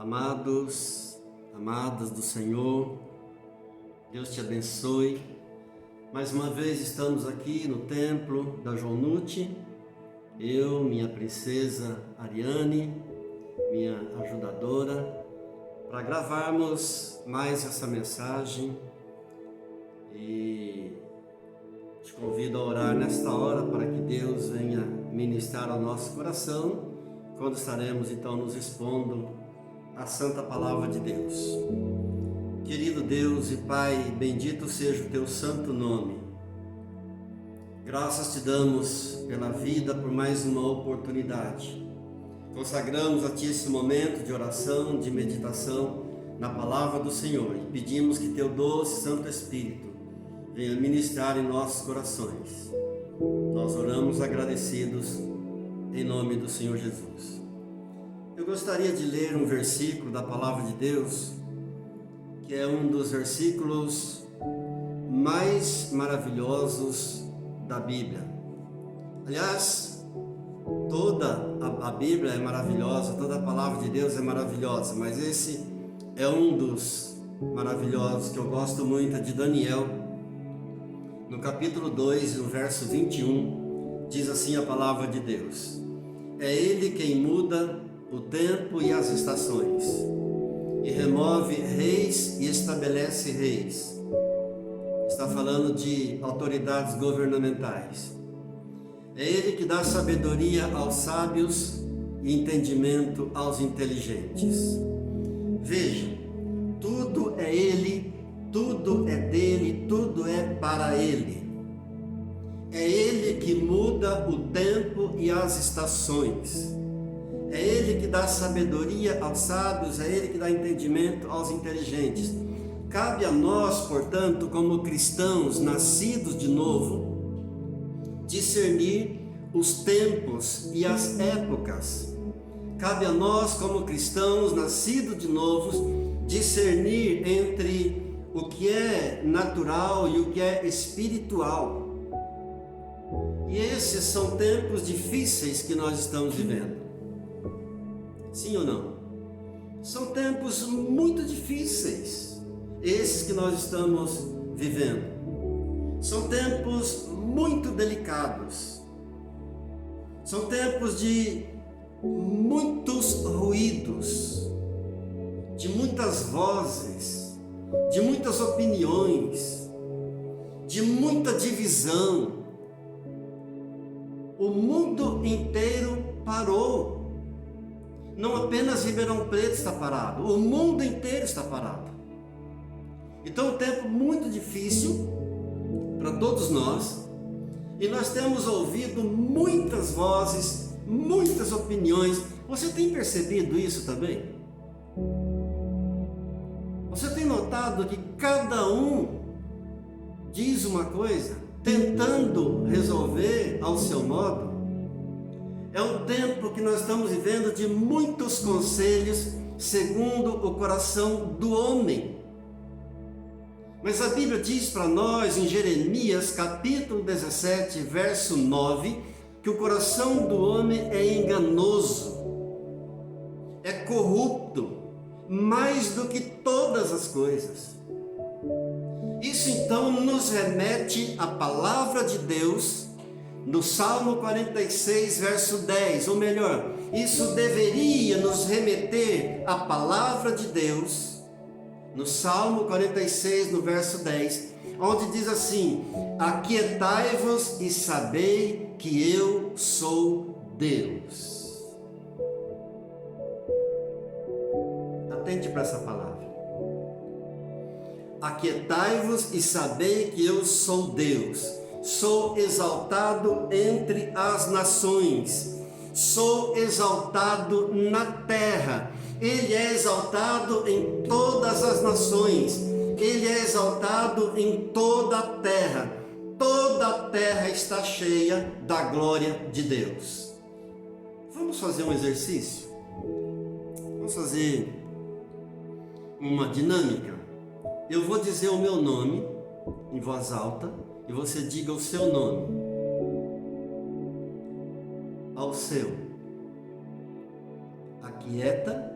Amados, amadas do Senhor, Deus te abençoe. Mais uma vez estamos aqui no templo da Joanute, eu, minha princesa Ariane, minha ajudadora, para gravarmos mais essa mensagem e te convido a orar nesta hora para que Deus venha ministrar ao nosso coração, quando estaremos então nos expondo a santa palavra de Deus. Querido Deus e Pai, bendito seja o teu santo nome. Graças te damos pela vida, por mais uma oportunidade. Consagramos a ti esse momento de oração, de meditação na palavra do Senhor e pedimos que teu doce Santo Espírito venha ministrar em nossos corações. Nós oramos agradecidos em nome do Senhor Jesus. Eu gostaria de ler um versículo da palavra de Deus, que é um dos versículos mais maravilhosos da Bíblia. Aliás, toda a Bíblia é maravilhosa, toda a palavra de Deus é maravilhosa, mas esse é um dos maravilhosos que eu gosto muito, é de Daniel. No capítulo 2, no verso 21, diz assim a palavra de Deus: é Ele quem muda o tempo e as estações, e remove reis e estabelece reis. Está falando de autoridades governamentais. É Ele que dá sabedoria aos sábios e entendimento aos inteligentes. Veja, tudo é Ele, tudo é dele, tudo é para Ele. É Ele que muda o tempo e as estações. É Ele que dá sabedoria aos sábios, é Ele que dá entendimento aos inteligentes. Cabe a nós, portanto, como cristãos nascidos de novo, discernir os tempos e as épocas. Cabe a nós, como cristãos nascidos de novo, discernir entre o que é natural e o que é espiritual. E esses são tempos difíceis que nós estamos vivendo. Sim ou não? São tempos muito difíceis, esses que nós estamos vivendo. São tempos muito delicados. São tempos de muitos ruídos, de muitas vozes, de muitas opiniões, de muita divisão. O mundo inteiro parou. Não apenas Ribeirão Preto está parado, o mundo inteiro está parado. Então é um tempo muito difícil para todos nós, e nós temos ouvido muitas vozes, muitas opiniões. Você tem percebido isso também? Você tem notado que cada um diz uma coisa, tentando resolver ao seu modo? É um tempo que nós estamos vivendo de muitos conselhos segundo o coração do homem. Mas a Bíblia diz para nós em Jeremias capítulo 17, verso 9, que o coração do homem é enganoso, é corrupto, mais do que todas as coisas. Isso então nos remete à palavra de Deus, no Salmo 46, verso 10, ou melhor, isso deveria nos remeter à palavra de Deus, no Salmo 46, no verso 10, onde diz assim: aquietai-vos e sabei que eu sou Deus. Atente para essa palavra. Aquietai-vos e sabei que eu sou Deus. Sou exaltado entre as nações, sou exaltado na terra. Ele é exaltado em todas as nações, Ele é exaltado em toda a terra. Toda a terra está cheia da glória de Deus. Vamos fazer um exercício? Vamos fazer uma dinâmica. Eu vou dizer o meu nome em voz alta e você diga o seu nome ao seu. Aquieta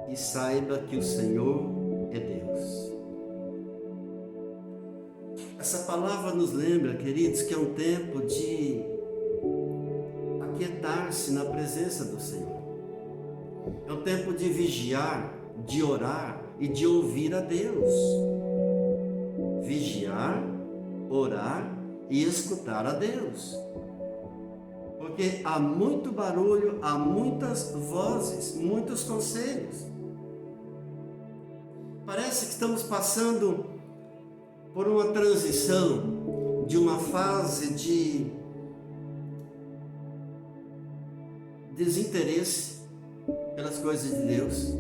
e saiba que o Senhor é Deus. Essa palavra nos lembra, queridos, que é um tempo de aquietar-se na presença do Senhor. É um tempo de vigiar, de orar e de ouvir a Deus. Vigiar, orar e escutar a Deus. Porque há muito barulho, há muitas vozes, muitos conselhos. Parece que estamos passando por uma transição de uma fase de desinteresse pelas coisas de Deus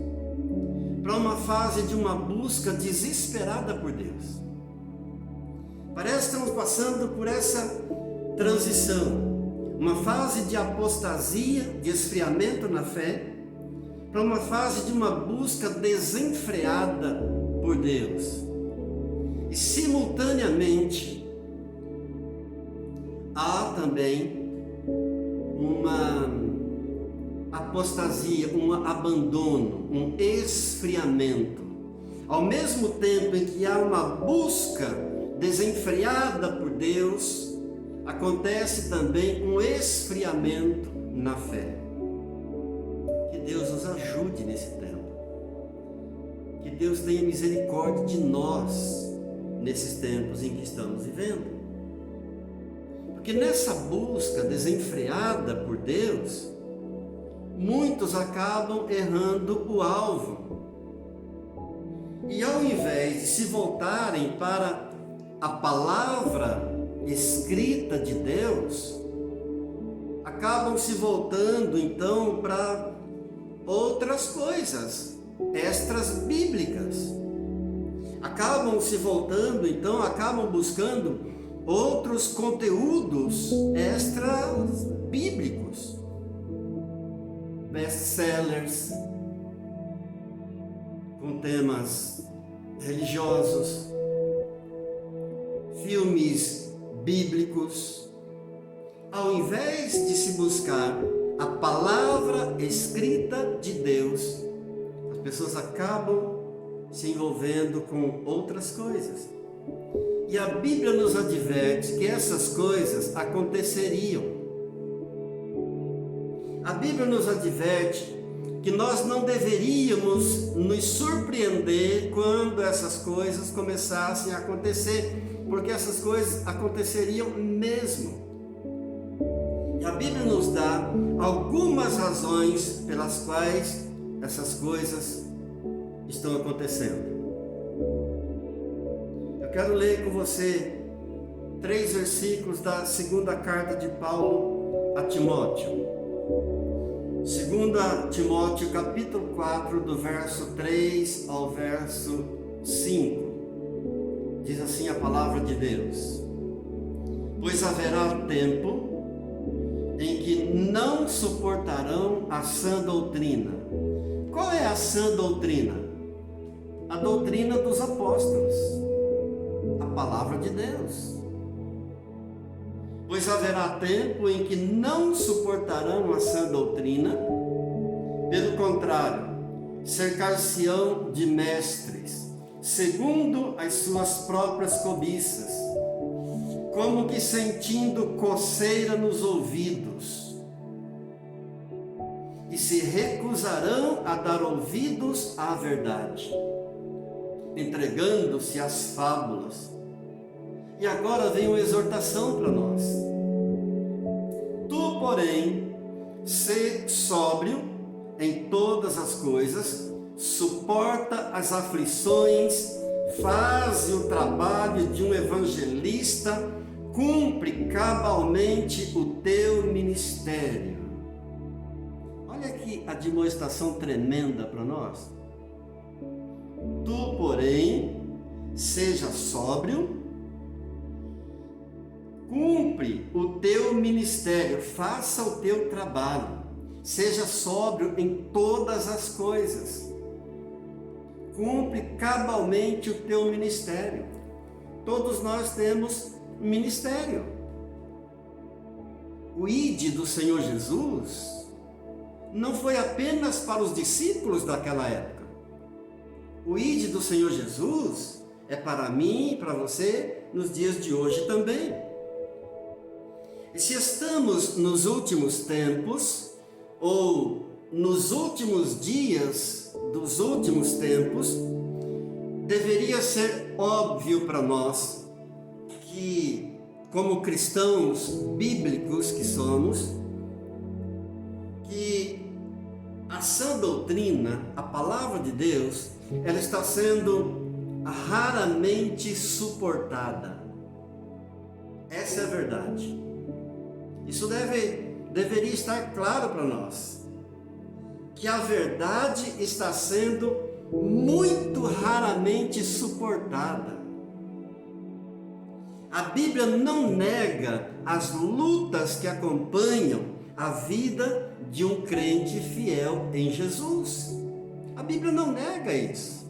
para uma fase de uma busca desesperada por Deus. Parece que estamos passando por essa transição, uma fase de apostasia, de esfriamento na fé, para uma fase de uma busca desenfreada por Deus. E simultaneamente há também uma apostasia, um abandono, um esfriamento. Ao mesmo tempo em que há uma busca desenfreada por Deus, acontece também um esfriamento na fé. Que Deus nos ajude nesse tempo. Que Deus tenha misericórdia de nós nesses tempos em que estamos vivendo. Porque nessa busca desenfreada por Deus, muitos acabam errando o alvo. E ao invés de se voltarem para a palavra escrita de Deus, acabam se voltando então para outras coisas extras bíblicas. Acabam se voltando então, acabam buscando outros conteúdos extras bíblicos. Best-sellers com temas religiosos, filmes bíblicos, ao invés de se buscar a palavra escrita de Deus, as pessoas acabam se envolvendo com outras coisas. E a Bíblia nos adverte que essas coisas aconteceriam. A Bíblia nos adverte que nós não deveríamos nos surpreender quando essas coisas começassem a acontecer, porque essas coisas aconteceriam mesmo. E a Bíblia nos dá algumas razões pelas quais essas coisas estão acontecendo. Eu quero ler com você 3 versículos da segunda carta de Paulo a Timóteo. 2 Timóteo capítulo 4, do verso 3 ao verso 5. Diz assim a palavra de Deus: pois haverá tempo em que não suportarão a sã doutrina. Qual é a sã doutrina? A doutrina dos apóstolos, a palavra de Deus. Pois haverá tempo em que não suportarão a sã doutrina, pelo contrário, cercar-se-ão de mestres, segundo as suas próprias cobiças, como que sentindo coceira nos ouvidos, e se recusarão a dar ouvidos à verdade, entregando-se às fábulas. E agora vem uma exortação para nós. Tu, porém, sê sóbrio em todas as coisas, suporta as aflições, faz o trabalho de um evangelista, cumpre cabalmente o teu ministério. Olha que admoestação tremenda para nós. Tu, porém, seja sóbrio, cumpre o teu ministério, faça o teu trabalho, seja sóbrio em todas as coisas, cumpre cabalmente o teu ministério. Todos nós temos ministério. O ide do Senhor Jesus não foi apenas para os discípulos daquela época, O ide do Senhor Jesus é para mim e para você nos dias de hoje também. E se estamos nos últimos tempos, ou nos últimos dias dos últimos tempos, deveria ser óbvio para nós que, como cristãos bíblicos que somos, que a sã doutrina, a palavra de Deus, ela está sendo raramente suportada. Essa é a verdade. Isso deveria estar claro para nós, que a verdade está sendo muito raramente suportada. A Bíblia não nega as lutas que acompanham a vida de um crente fiel em Jesus. A Bíblia não nega isso.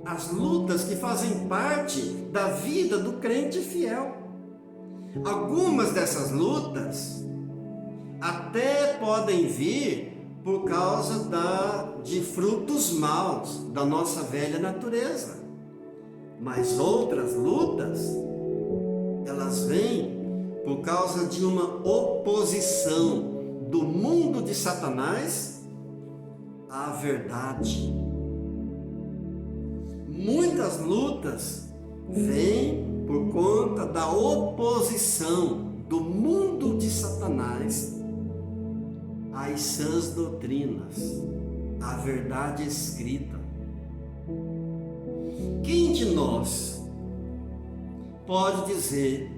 As lutas que fazem parte da vida do crente fiel. Algumas dessas lutas até podem vir por causa de frutos maus da nossa velha natureza. Mas outras lutas, elas vêm por causa de uma oposição do mundo de Satanás à verdade. Muitas lutas vêm por conta da oposição do mundo de Satanás às sãs doutrinas, à verdade escrita. Quem de nós pode dizer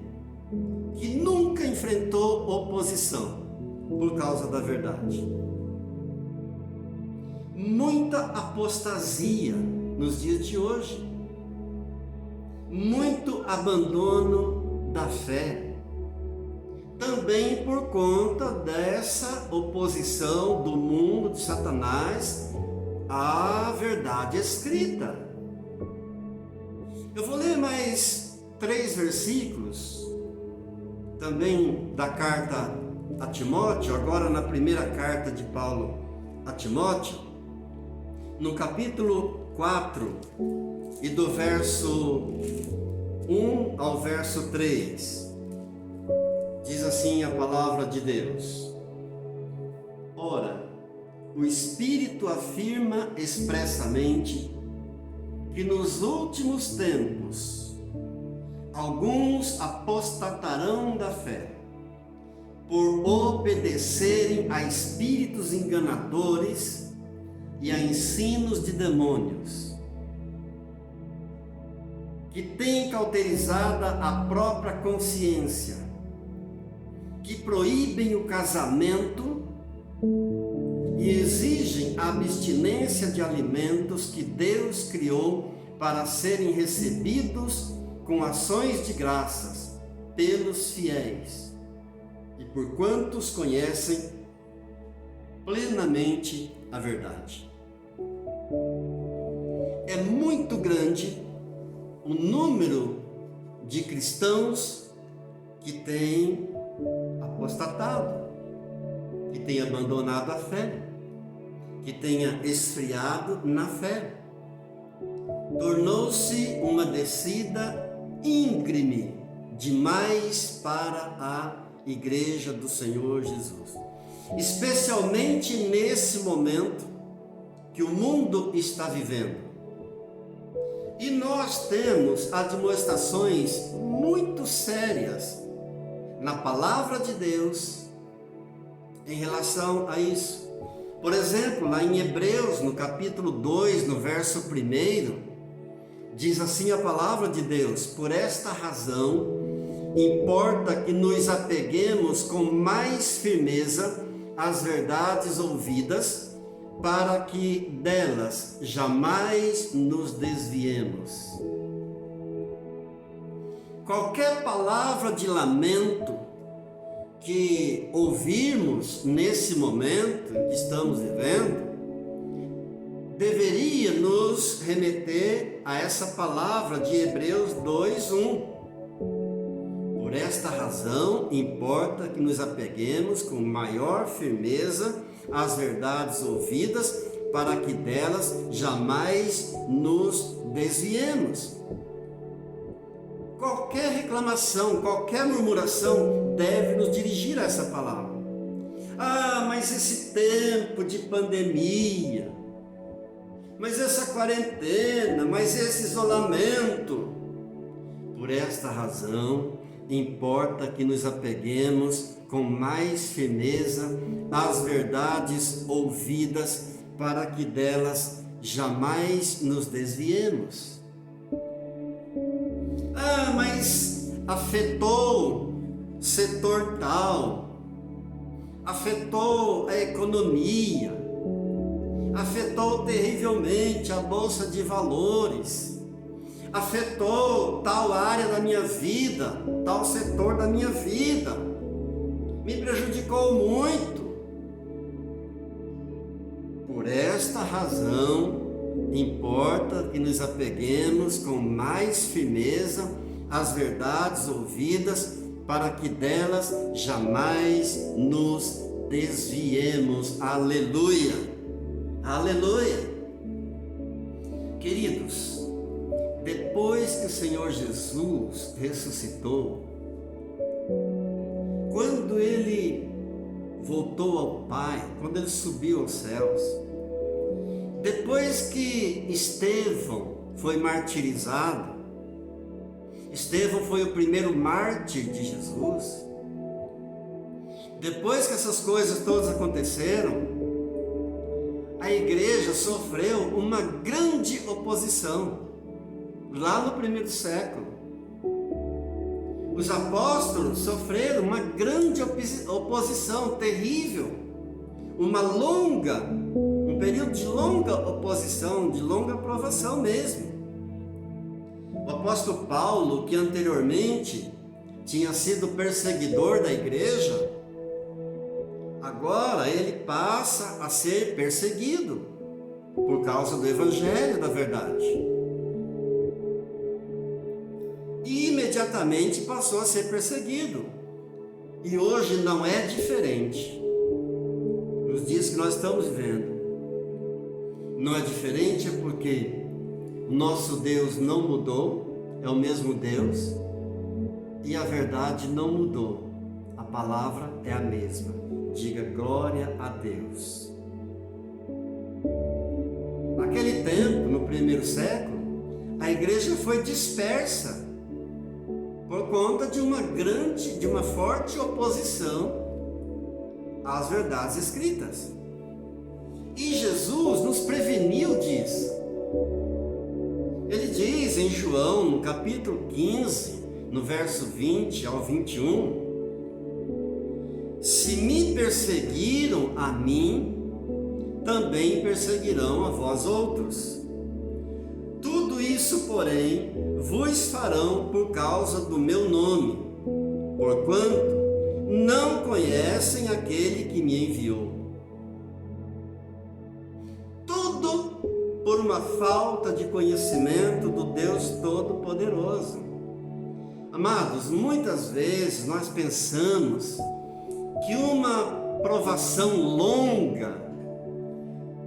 que nunca enfrentou oposição por causa da verdade? Muita apostasia nos dias de hoje, muito abandono da fé, também por conta dessa oposição do mundo de Satanás à verdade escrita. Eu vou ler mais 3 versículos, também da carta a Timóteo, agora na primeira carta de Paulo a Timóteo, no capítulo 4, e do verso 1 ao verso 3, diz assim a palavra de Deus: Ora, o Espírito afirma expressamente que nos últimos tempos alguns apostatarão da fé, por obedecerem a espíritos enganadores e a ensinos de demônios, que têm cauterizada a própria consciência, que proíbem o casamento e exigem a abstinência de alimentos que Deus criou para serem recebidos com ações de graças pelos fiéis e por quantos conhecem plenamente a verdade. É muito grande o número de cristãos que têm apostatado, que têm abandonado a fé, que tenha esfriado na fé. Tornou-se uma descida íngreme demais para a igreja do Senhor Jesus, especialmente nesse momento que o mundo está vivendo. E nós temos admoestações muito sérias na palavra de Deus em relação a isso. Por exemplo, lá em Hebreus, no capítulo 2, no verso 1, diz assim a palavra de Deus: por esta razão, importa que nos apeguemos com mais firmeza às verdades ouvidas, para que delas jamais nos desviemos. Qualquer palavra de lamento que ouvirmos nesse momento que estamos vivendo, deveria nos remeter a essa palavra de Hebreus 2:1. Por esta razão, importa que nos apeguemos com maior firmeza às verdades ouvidas, para que delas jamais nos desviemos. Qualquer reclamação, qualquer murmuração deve nos dirigir a essa palavra. Ah, mas esse tempo de pandemia, mas essa quarentena, mas esse isolamento. Por esta razão, importa que nos apeguemos com mais firmeza às verdades ouvidas, para que delas jamais nos desviemos. Ah, mas afetou setor tal, afetou a economia, afetou terrivelmente a bolsa de valores, afetou tal área da minha vida, tal setor da minha vida, me prejudicou muito. Por esta razão, importa que nos apeguemos com mais firmeza às verdades ouvidas, para que delas jamais nos desviemos. Aleluia! Aleluia! Queridos, depois que o Senhor Jesus ressuscitou, quando Ele voltou ao Pai, quando Ele subiu aos céus, depois que Estevão foi martirizado, Estevão foi o primeiro mártir de Jesus. Depois que essas coisas todas aconteceram, a igreja sofreu uma grande oposição, lá no primeiro século. Os apóstolos sofreram uma grande oposição terrível, um período de longa oposição, de longa provação mesmo. O apóstolo Paulo, que anteriormente tinha sido perseguidor da igreja, agora ele passa a ser perseguido por causa do evangelho da verdade. E imediatamente passou a ser perseguido. E hoje não é diferente. Nos dias que nós estamos vivendo, não é diferente, é porque o nosso Deus não mudou, é o mesmo Deus, e a verdade não mudou, a palavra é a mesma. Diga glória a Deus. Naquele tempo, no primeiro século, a igreja foi dispersa por conta de uma forte oposição às verdades escritas. E Jesus nos preveniu disso. Ele diz em João, no capítulo 15, no verso 20 ao 21, se me perseguiram a mim, também perseguirão a vós outros. Tudo isso, porém, vos farão por causa do meu nome, porquanto não conhecem aquele que me enviou. Tudo por uma falta de conhecimento do Deus Todo-Poderoso. Amados, muitas vezes nós pensamos que uma provação longa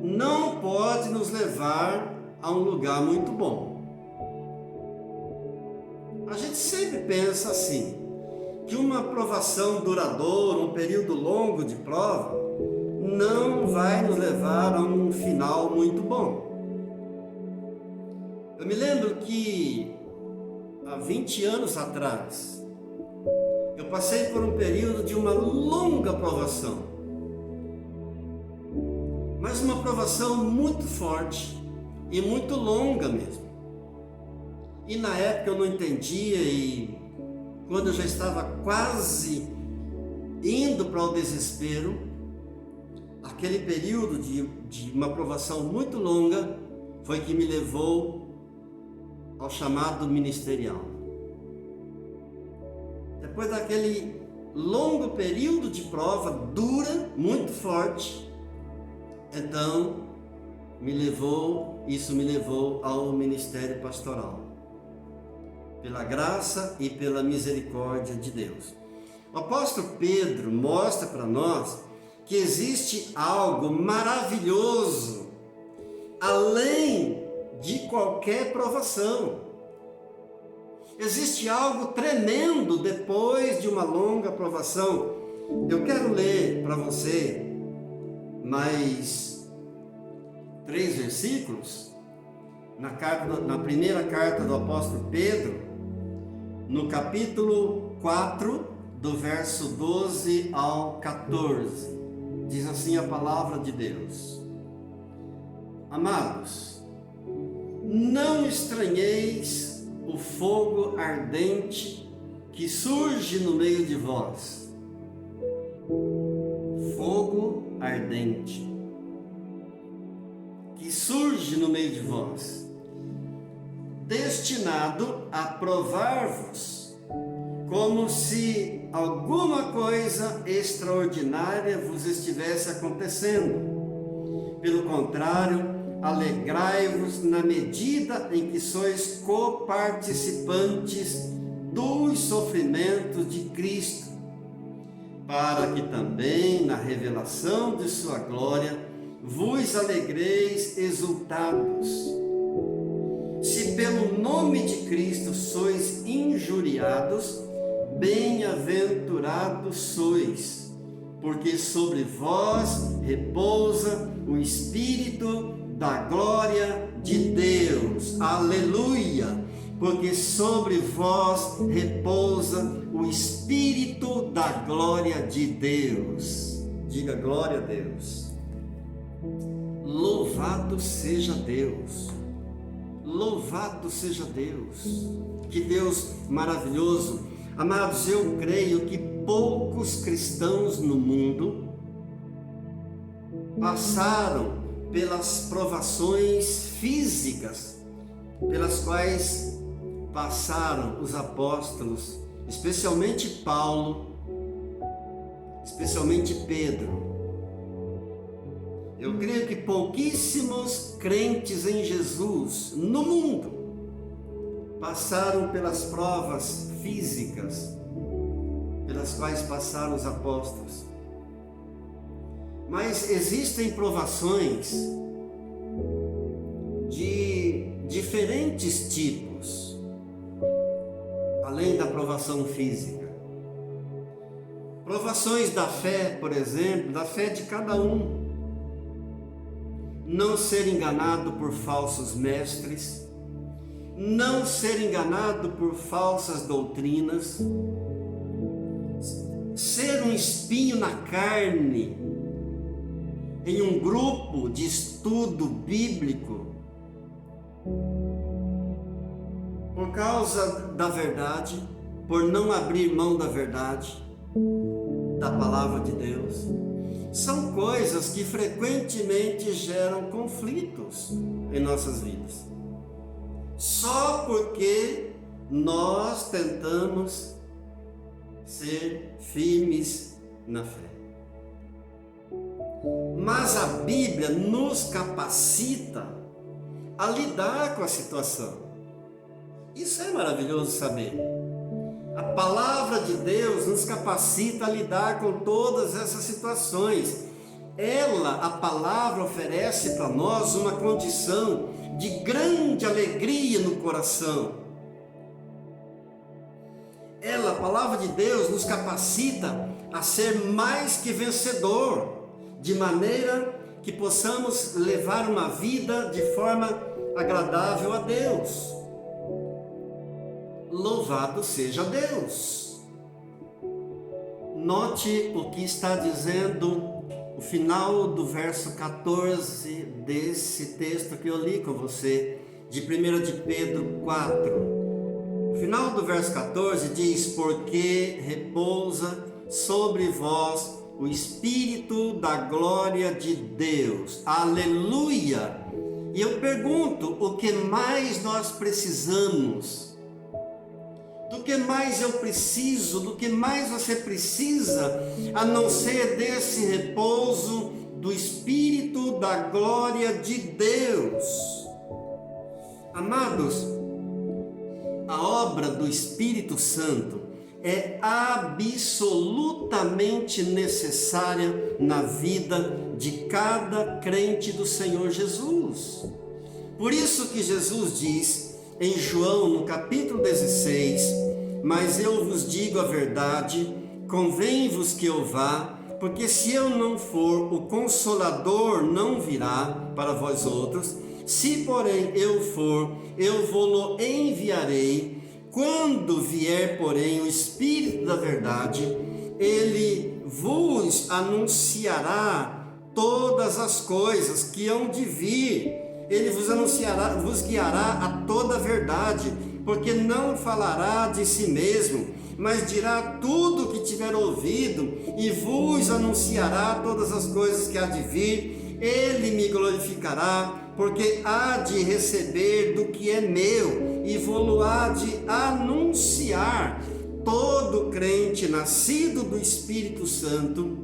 não pode nos levar a um lugar muito bom. A gente sempre pensa assim, que uma provação duradoura, um período longo de prova, não vai nos levar a um final muito bom. Eu me lembro que há 20 anos atrás, eu passei por um período de uma longa provação, mas uma provação muito forte e muito longa mesmo. E na época eu não entendia, e quando eu já estava quase indo para o desespero, aquele período de uma provação muito longa foi que me levou ao chamado ministerial. Depois daquele longo período de prova dura, muito forte, então isso me levou ao ministério pastoral, pela graça e pela misericórdia de Deus. O apóstolo Pedro mostra para nós que existe algo maravilhoso além de qualquer provação. Existe algo tremendo depois de uma longa provação. Eu quero ler para você mais 3 versículos na primeira carta do apóstolo Pedro, no capítulo 4, do verso 12 ao 14. Diz assim a palavra de Deus: Amados, não estranheis o fogo ardente que surge no meio de vós. Fogo ardente que surge no meio de vós, destinado a provar-vos, como se alguma coisa extraordinária vos estivesse acontecendo. Pelo contrário, alegrai-vos na medida em que sois coparticipantes dos sofrimentos de Cristo, para que também na revelação de sua glória vos alegreis exultados. Se pelo nome de Cristo sois injuriados, bem-aventurados sois, porque sobre vós repousa o Espírito da glória de Deus. Aleluia! Porque sobre vós repousa o Espírito da glória de Deus. Diga glória a Deus. Louvado seja Deus. Louvado seja Deus. Que Deus maravilhoso. Amados, eu creio que poucos cristãos no mundo passaram pelas provações físicas pelas quais passaram os apóstolos, especialmente Paulo, especialmente Pedro. Eu creio que pouquíssimos crentes em Jesus no mundo passaram pelas provas físicas pelas quais passaram os apóstolos. Mas existem provações de diferentes tipos, além da provação física. Provações da fé, por exemplo, da fé de cada um. Não ser enganado por falsos mestres, não ser enganado por falsas doutrinas, ser um espinho na carne em um grupo de estudo bíblico por causa da verdade, por não abrir mão da verdade, da palavra de Deus. São coisas que frequentemente geram conflitos em nossas vidas, só porque nós tentamos ser firmes na fé. Mas a Bíblia nos capacita a lidar com a situação. Isso é maravilhoso saber. A palavra de Deus nos capacita a lidar com todas essas situações. Ela, a palavra, oferece para nós uma condição de grande alegria no coração. Ela, a palavra de Deus, nos capacita a ser mais que vencedor, de maneira que possamos levar uma vida de forma agradável a Deus. Louvado seja Deus. Note o que está dizendo o final do verso 14 desse texto que eu li com você, de 1 de Pedro 4. O final do verso 14 diz: porque repousa sobre vós o Espírito da glória de Deus. Aleluia! E eu pergunto, o que mais nós precisamos? Do que mais eu preciso, do que mais você precisa, a não ser desse repouso do Espírito da glória de Deus? Amados, a obra do Espírito Santo é absolutamente necessária na vida de cada crente do Senhor Jesus. Por isso que Jesus diz em João, no capítulo 16, mas eu vos digo a verdade, convém-vos que eu vá, porque se eu não for, o Consolador não virá para vós outros. Se, porém, eu for, eu vou-lo enviarei. Quando vier, porém, o Espírito da verdade, ele vos anunciará todas as coisas que hão de vir. Ele vos anunciará, vos guiará a toda a verdade, porque não falará de si mesmo, mas dirá tudo o que tiver ouvido e vos anunciará todas as coisas que há de vir. Ele me glorificará, porque há de receber do que é meu e vou-lo há de anunciar. Todo crente nascido do Espírito Santo,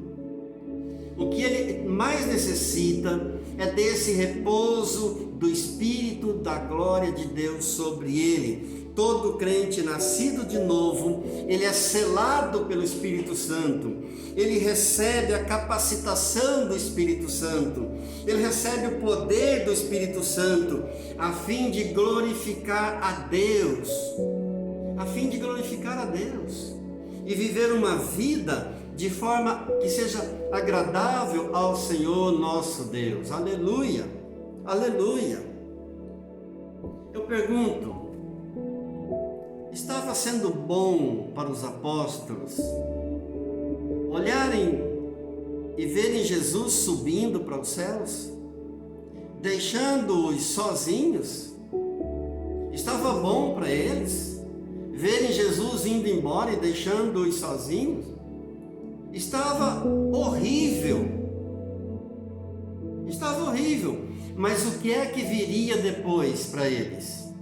o que ele mais necessita é desse repouso do Espírito da glória de Deus sobre ele. Todo crente nascido de novo, ele é selado pelo Espírito Santo, ele recebe a capacitação do Espírito Santo, ele recebe o poder do Espírito Santo, a fim de glorificar a Deus, e viver uma vida de forma que seja agradável ao Senhor nosso Deus. Aleluia, aleluia. Eu pergunto, estava sendo bom para os apóstolos olharem e verem Jesus subindo para os céus, deixando-os sozinhos? Estava bom para eles verem Jesus indo embora e deixando-os sozinhos? Estava horrível, mas o que é que viria depois para eles?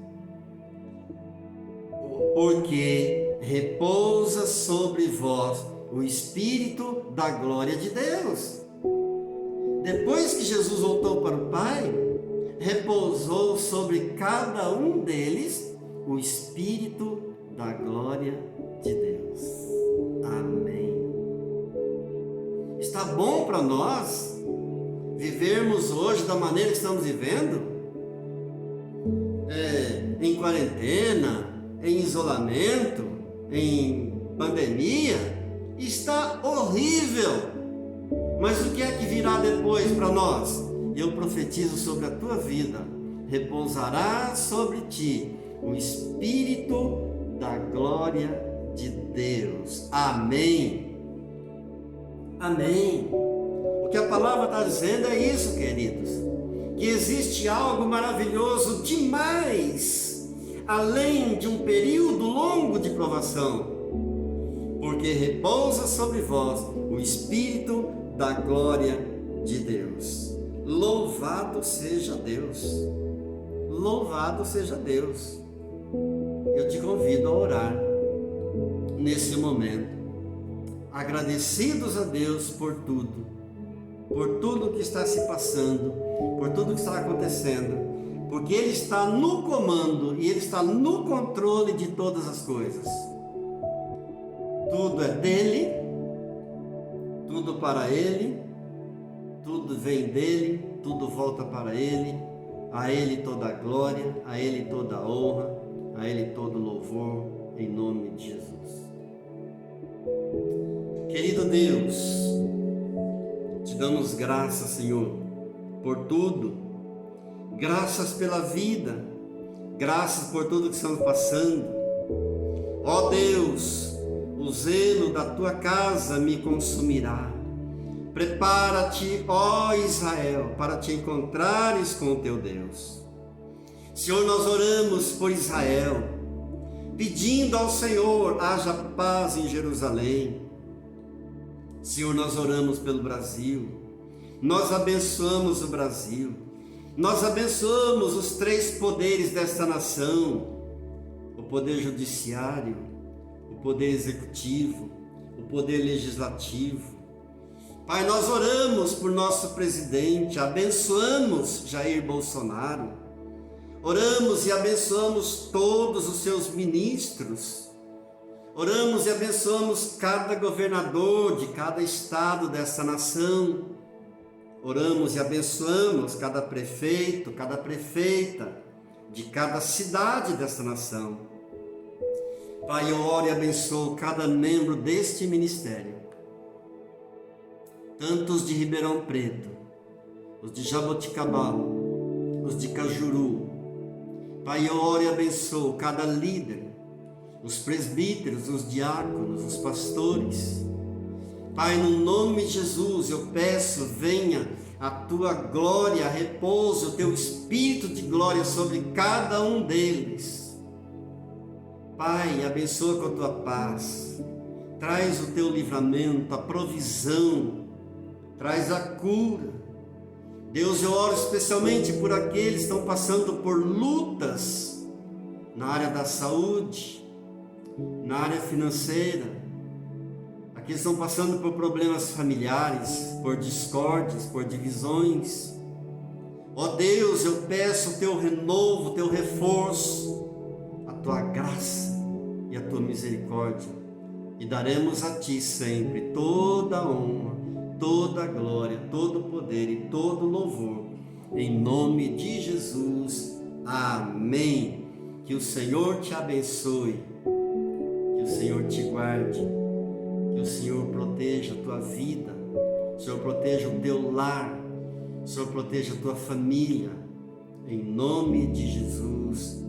Porque repousa sobre vós o Espírito da glória de Deus. Depois que Jesus voltou para o Pai, repousou sobre cada um deles o Espírito da glória de Deus. Amém. Está bom para nós vivermos hoje da maneira que estamos vivendo? Em quarentena, em isolamento, em pandemia? Está horrível. Mas o que é que virá depois para nós? Eu profetizo sobre a tua vida: repousará sobre ti o Espírito da glória de Deus. Amém. Amém. O que a palavra está dizendo é isso, queridos, que existe algo maravilhoso demais, além de um período longo de provação, porque repousa sobre vós o Espírito da glória de Deus. Louvado seja Deus. Louvado seja Deus. Eu te convido a orar nesse momento, agradecidos a Deus por tudo que está se passando, por tudo que está acontecendo, porque Ele está no comando e Ele está no controle de todas as coisas. Tudo é dele, tudo para Ele, tudo vem dele, tudo volta para Ele. A Ele toda a glória, a Ele toda a honra, a Ele todo louvor, em nome de Jesus. Querido Deus, te damos graças, Senhor, por tudo. Graças pela vida, graças por tudo que estamos passando. Ó Deus, o zelo da tua casa me consumirá. Prepara-te, ó Israel, para te encontrares com o teu Deus. Senhor, nós oramos por Israel, pedindo ao Senhor, haja paz em Jerusalém. Senhor, nós oramos pelo Brasil, nós abençoamos o Brasil, nós abençoamos os três poderes desta nação, o poder judiciário, o poder executivo, o poder legislativo. Pai, nós oramos por nosso presidente, abençoamos Jair Bolsonaro, oramos e abençoamos todos os seus ministros, Oramos e abençoamos cada governador de cada estado dessa nação. Oramos e abençoamos cada prefeito, cada prefeita de cada cidade dessa nação. Pai, eu oro e abençoo cada membro deste ministério. Tanto os de Ribeirão Preto, os de Jaboticabal, os de Cajuru. Pai, eu oro e abençoo cada líder, os presbíteros, os diáconos, os pastores. Pai, no nome de Jesus, eu peço, venha a tua glória, repouso, o teu espírito de glória sobre cada um deles. Pai, abençoa com a tua paz, traz o teu livramento, a provisão, traz a cura. Deus, eu oro especialmente por aqueles que estão passando por lutas na área da saúde, na área financeira, aqueles que estão passando por problemas familiares, por discórdias, por divisões. Ó Deus, eu peço o teu renovo, o teu reforço, a tua graça e a tua misericórdia, e daremos a ti sempre toda a honra, toda a glória, todo o poder e todo o louvor, em nome de Jesus, amém. Que o Senhor te abençoe, que o Senhor te guarde, que o Senhor proteja a tua vida, o Senhor proteja o teu lar, o Senhor proteja a tua família, em nome de Jesus,